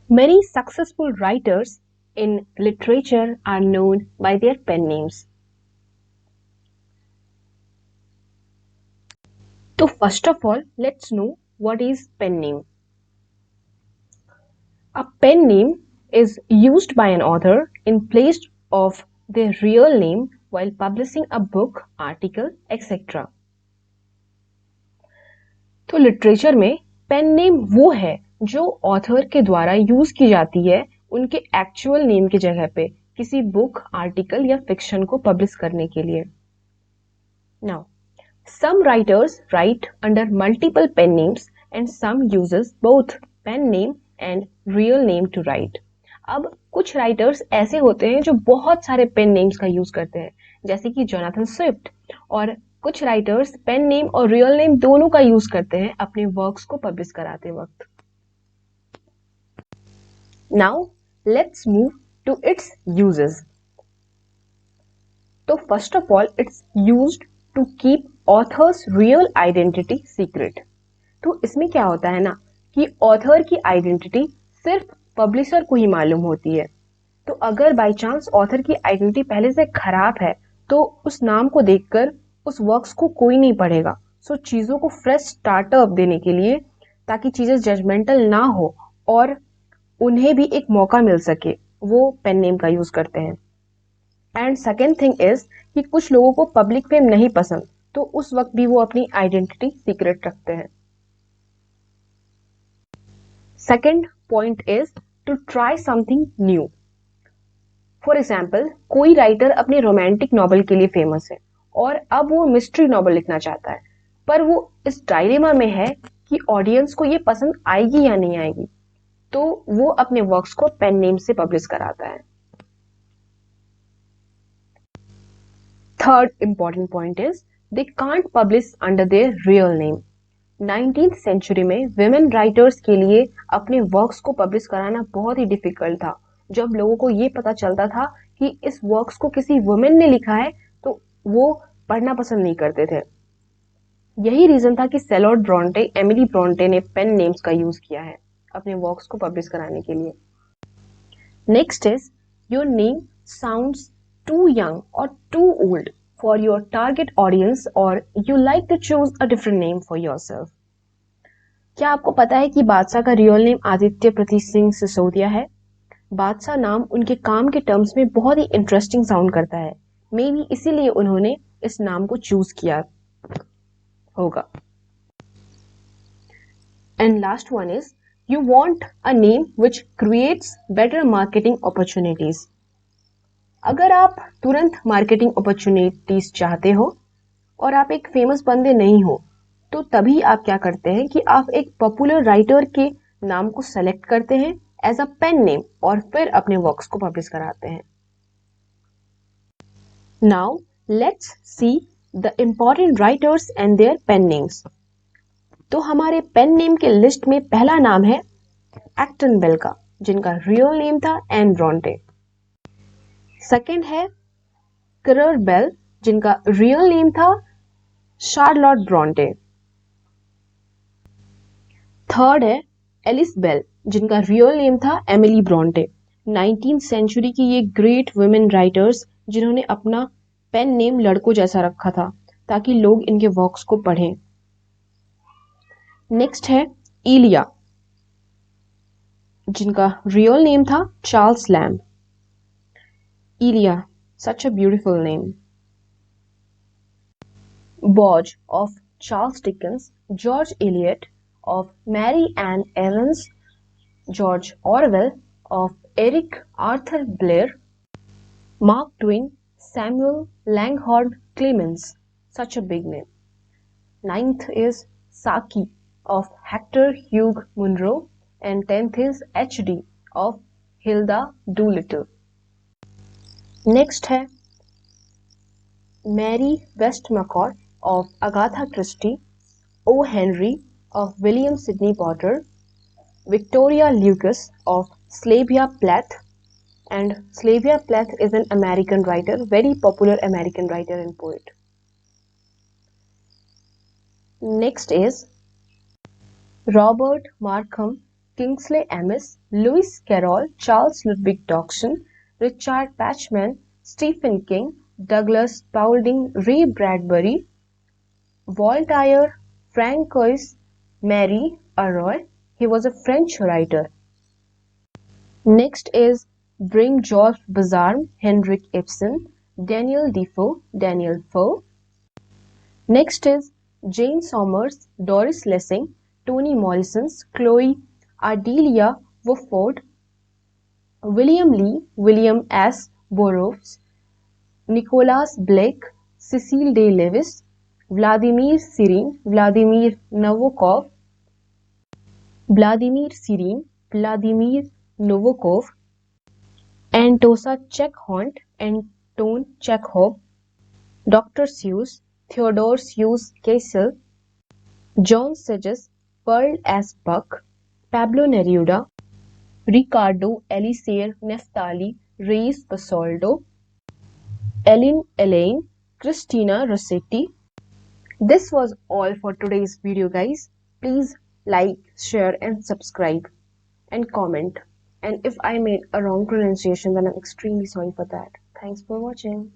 Many successful writers in literature are known by their pen names. So first of all, let's know what is pen name. A pen name is used by an author in place of their real name while publishing a book, article, etc. तो literature में pen name वो है जो author के द्वारा use की जाती है उनके एक्चुअल नेम की जगह पे किसी बुक, आर्टिकल या फिक्शन को पब्लिश करने के लिए. Now some writers write under multiple pen names and some uses both pen name and real name to write. अब कुछ राइटर्स ऐसे होते हैं जो बहुत सारे पेन नेम्स का यूज करते हैं, जैसे कि जोनाथन स्विफ्ट, और कुछ राइटर्स पेन नेम और रियल नेम दोनों का यूज करते हैं अपने वर्क्स को पब्लिश कराते वक्त. Now let's move to its uses. तो first of all it's used to keep authors real identity secret. तो इसमें क्या होता है ना कि ऑथर की आइडेंटिटी सिर्फ पब्लिशर को ही मालूम होती है. तो अगर बाय चांस ऑथर की आइडेंटिटी पहले से खराब है तो उस नाम को देखकर उस वर्क्स को कोई नहीं पढ़ेगा. सो चीजों को फ्रेश स्टार्टअप देने के लिए, ताकि चीजें जजमेंटल ना हो और उन्हें भी एक मौका मिल सके, वो पेन नेम का यूज करते हैं. एंड सेकेंड थिंग इज कि कुछ लोगों को पब्लिक फेम नहीं पसंद, तो उस वक्त भी वो अपनी आइडेंटिटी सीक्रेट रखते हैं. Second point is to try something new. For example, कोई राइटर अपने रोमांटिक नॉवल के लिए फेमस है और अब वो मिस्ट्री नॉवल लिखना चाहता है, पर वो इस डायलेमा में है कि ऑडियंस को ये पसंद आएगी या नहीं आएगी, तो वो अपने वर्क्स को पेन नेम से पब्लिश कराता है. Third important point is they can't publish under their real name. 19th century में विमेन राइटर्स के लिए अपने वर्क्स को पब्लिश कराना बहुत ही डिफिकल्ट था. जब लोगों को ये पता चलता था कि इस वर्क्स को किसी वुमेन ने लिखा है तो वो पढ़ना पसंद नहीं करते थे. यही रीजन था कि सेलोड ब्रॉन्टे, एमिली ब्रॉन्टे ने पेन नेम्स का यूज किया है अपने वर्क्स को पब्लिश कराने के लिए. Next is your name sounds too young or too old for your target audience or you like to choose a different name for yourself. क्या आपको पता है कि बादशाह का रियल नेम आदित्य प्रतीक सिंह सिसोदिया है? बादशाह नाम उनके काम के टर्म्स में बहुत ही इंटरेस्टिंग साउंड करता है. मे बी इसीलिए उन्होंने इस नाम को चूज किया होगा. And last one is you want a name which creates better marketing opportunities. अगर आप तुरंत मार्केटिंग अपॉर्चुनिटीज चाहते हो और आप एक फेमस बंदे नहीं हो, तो तभी आप क्या करते हैं कि आप एक पॉपुलर राइटर के नाम को सेलेक्ट करते हैं एज अ पेन नेम और फिर अपने वर्क्स को पब्लिश कराते हैं. Now let's see the important writers and their pen names. तो हमारे पेन नेम के लिस्ट में पहला नाम है एक्टन बेल का, जिनका रियल नेम था एन ब्रॉन्टे. सेकेंड है करर बेल, जिनका रियल नेम था शार्लोट ब्रॉन्टे. थर्ड है एलिस बेल, जिनका रियल नेम था एमिली ब्रॉन्टे. 19th सेंचुरी की ये ग्रेट वुमेन राइटर्स जिन्होंने अपना पेन नेम लड़कों जैसा रखा था ताकि लोग इनके वर्क्स को पढ़ें. नेक्स्ट है इलिया, जिनका रियल नेम था Charles lamb. Elia, such a beautiful name. Bauge of Charles Dickens, George Eliot of Mary Ann Evans, George Orwell of Eric Arthur Blair, Mark Twain, Samuel Langhorne Clemens, such a big name. Ninth is Saki of Hector Hugh Munro, and 10th is H.D. of Hilda Doolittle. Next है Mary Westmacott of Agatha Christie, O Henry of William Sydney Porter, Victoria Lucas of Sylvia Plath, and Sylvia Plath is an American writer, very popular American writer and poet. Next is Robert Markham Kingsley Amis, Lewis Carroll, Charles Ludwig Dawson, Richard Bachman, Stephen King, Douglas Paulding, Ray Bradbury, Voltaire, Francois Marie Arouet. He was a French writer. Next is Bring-Georges Bizarre, Henrik Ibsen, Daniel Defoe, Daniel Foe. Next is Jane Sommers, Doris Lessing, Toni Morrison, Chloe Ardelia Wofford, William Lee, William S. Burroughs, Nicholas Blake, Cecil Day Lewis, Vladimir Sirin, Vladimir Nabokov, Vladimir Sirin, Vladimir Nabokov, Antosa Chekhov, Anton Chekhov, Dr. Seuss, Theodore Seuss Kessel, John Sedges, Pearl S. Buck, Pablo Neruda, Ricardo Elisir Neftali Reis Basoldo, Elaine, Christina Rossetti. This was all for today's video, guys. Please like, share and subscribe and comment. And if I made a wrong pronunciation, then I'm extremely sorry for that. Thanks for watching.